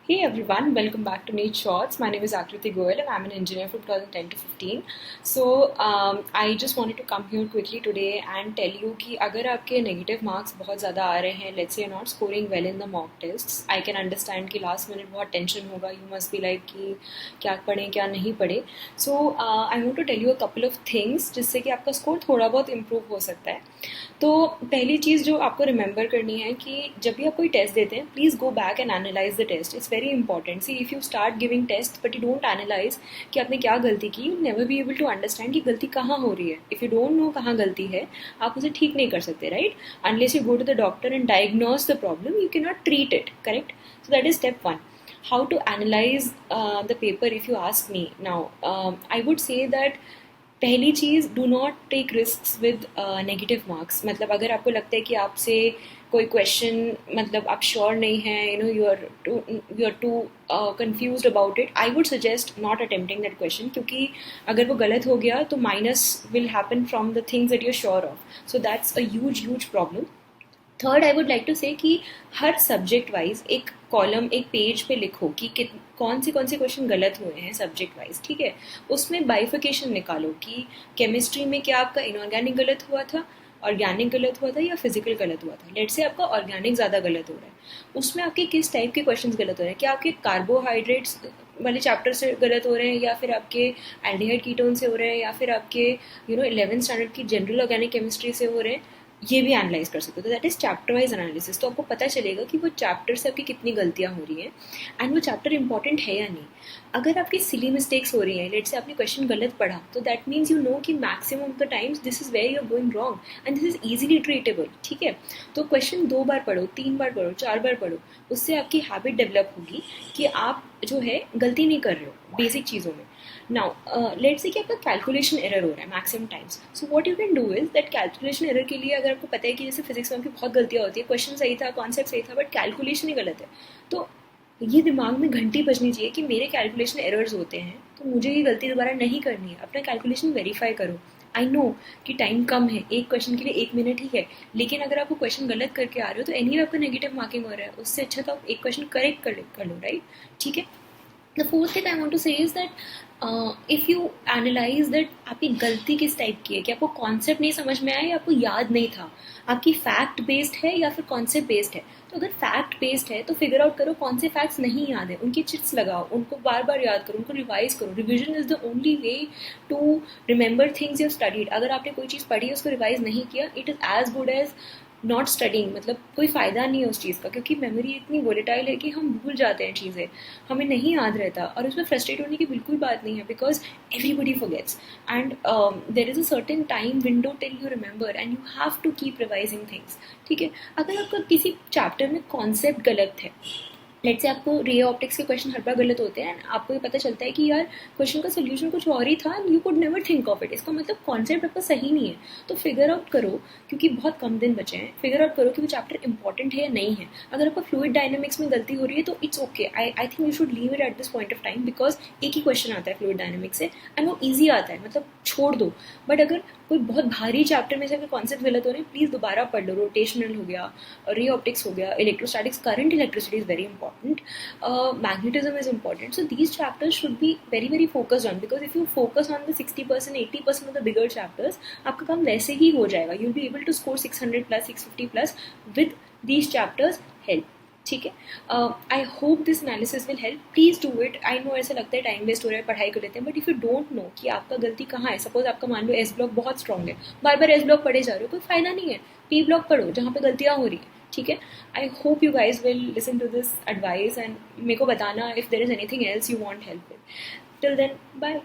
Hey everyone, welcome back to Neat Shots. My name is Akriti Goyal and I'm an engineer from 2010 to 15. I just wanted to come here quickly today and tell you कि अगर आपके negative marks बहुत ज़्यादा आ रहे हैं, let's say you're not scoring well in the mock tests, I can understand कि last minute बहुत tension होगा, you must be like कि क्या पढ़ें क्या नहीं पढ़ें. I want to tell you a couple of things जिससे कि आपका score थोड़ा बहुत improve हो सकता है. तो पहली चीज़ जो आपको रिमेंबर करनी है कि जब भी आप कोई टेस्ट देते हैं please go back and analyze the test. It's very important. See if you start giving test but you don't analyze कि आपने क्या गलती की, you never be able to understand कि गलती कहाँ हो रही है. इफ़ यू डोंट नो कहाँ गलती है आप उसे ठीक नहीं कर सकते, right? Unless you go to the doctor and diagnose the problem you can not treat it, correct? So that is step one. How to analyze the paper if you ask me now, I would say that पहली चीज़, do not take risk with negative marks. मतलब अगर आपको लगता है कि आपसे कोई क्वेश्चन मतलब आप श्योर नहीं हैं, you are too confuse about it, I would suggest not attempting that question. क्योंकि अगर वो गलत हो गया तो minus will happen from the things that you are sure of. So that's a huge problem. Third, I would like to say कि हर subject wise एक कॉलम एक पेज पे लिखो कि कौन से क्वेश्चन गलत हुए हैं सब्जेक्ट वाइज, ठीक है? उसमें बाइफिकेशन निकालो कि केमिस्ट्री में क्या आपका इनऑर्गेनिक गलत हुआ था, ऑर्गेनिक गलत हुआ था या फिजिकल गलत हुआ था. लेट से आपका ऑर्गेनिक ज़्यादा गलत हो रहा है, उसमें आपके किस टाइप के क्वेश्चंस गलत हो रहे हैं. क्या आपके कार्बोहाइड्रेट्स वाले चैप्टर से गलत हो रहे हैं, या फिर आपके एल्डिहाइड कीटोन से हो रहे हैं, या फिर आपके 11th स्टैंडर्ड की जनरल ऑर्गेनिक केमिस्ट्री से हो रहे हैं. ये भी एनालाइज कर सकते हो. तो that is chapter wise analysis. तो आपको पता चलेगा कि वो चैप्टर से आपकी कितनी गलतियां हो रही हैं एंड वो चैप्टर इंपॉर्टेंट है या नहीं. अगर आपकी सिली मिस्टेक्स हो रही हैं, लेट से आपने क्वेश्चन गलत पढ़ा, तो दैट मीन्स यू नो कि maximum of the times this is where you are going wrong and this is easily treatable, ठीक है? तो क्वेश्चन 2 बार पढ़ो, 3 बार पढ़ो, 4 बार पढ़ो. उससे आपकी हैबिट डेवलप होगी कि आप जो है गलती नहीं कर रहे हो बेसिक चीज़ों में. Now, let's say कि आपका कैलकुलेशन एरर हो रहा है maximum times. So what you can do is that calculation error के लिए अगर आपको पता है कि जैसे फिजिक्स में आपकी बहुत गलतियाँ होती है, क्वेश्चन सही था, कॉन्सेप्ट सही था, बट कैलकुलेशन ही गलत है, तो ये दिमाग में घंटी बजनी चाहिए कि मेरे कैलकुलेशन एरर्स होते हैं तो मुझे ये गलती दोबारा नहीं करनी है. अपना कैलकुलेशन वेरीफाई करो. आई नो कि टाइम कम है, एक क्वेश्चन के लिए 1 मिनट ही है, लेकिन अगर आपको क्वेश्चन गलत करके आ रहे हो तो एनी आपका नेगेटिव मार्किंग हो रहा है. उससे अच्छा तो आप एक क्वेश्चन करेक्ट कर लो, राइट? ठीक है. The fourth thing I want to say is that if you analyse that आपकी गलती किस टाइप की है, कि आपको कॉन्सेप्ट नहीं समझ में आया या आपको याद नहीं था, आपकी फैक्ट बेस्ड है या फिर कॉन्सेप्ट बेस्ड है. तो अगर फैक्ट बेस्ड है तो फिगर आउट करो कौन से फैक्ट्स नहीं याद है, उनकी चिट्स लगाओ, उनको बार बार याद करो, उनको रिवाइज करो. Revision is the only way to remember things you studied. अगर आपने कोई चीज़ पढ़ी है उसको रिवाइज नहीं किया, it is as good as not studying. मतलब कोई फ़ायदा नहीं है उस चीज़ का, क्योंकि मेमोरी इतनी वोलेटाइल है कि हम भूल जाते हैं चीज़ें, हमें नहीं याद रहता. और उसमें फ्रस्ट्रेट होने की बिल्कुल बात नहीं है, because everybody forgets and there is a certain time window till you remember and you have to keep revising things, ठीक है? अगर आपका किसी चैप्टर में कॉन्सेप्ट गलत है, लेट से आपको रे ऑप्टिक्स के क्वेश्चन हर बार गलत होते हैं एंड आपको ये पता चलता है कि यार क्वेश्चन का सोल्यूशन कुछ और ही था, you could never think of it, इसका मतलब कॉन्सेप्ट आपका सही नहीं है. तो फिगर आउट करो, क्योंकि बहुत कम दिन बचे हैं, फिगर आउट करो कि वो चैप्टर इंपॉर्टेंट है या नहीं है. अगर आपको फ्लूइड डायनामिक्स में गलती हो रही है तो it's okay. I think you should leave it at this point of time, because एक ही क्वेश्चन आता है फ्लूइड डायनामिक्स से एंड वो ईजी आता है, मतलब छोड़ दो. बट अगर कोई बहुत भारी चैप्टर में से अगर कॉन्सेप्ट गलत हो रहे हैं, प्लीज़ दोबारा पढ़ लो. रोटेशनल हो गया, रे ऑप्टिक्स हो गया, electrostatics, current electricity is very important, magnetism is important. So these chapters should be very focused on, because if you focus on the 60% 80% of the bigger chapters, आपका काम वैसे ही हो जाएगा. You'll be able to score 600 plus 650 plus with these chapters help. ठीक है. I hope this analysis will help. Please do it. I know ऐसा लगता है टाइम वेस्ट हो रहा है, पढ़ाई कर लेते हैं, but if you don't know कि आपका गलती कहाँ है, सपोज आपका मान लो एस ब्लॉक बहुत स्ट्रॉन्ग है, बार बार एस ब्लॉक पढ़े जा रहे हो, कोई फायदा नहीं है. पी ब्लॉक पढ़ो जहाँ पे गलतियाँ हो रही है, ठीक है? I hope you guys will listen to this advice and मेरे को बताना if there is anything else you want help with. Till then, bye.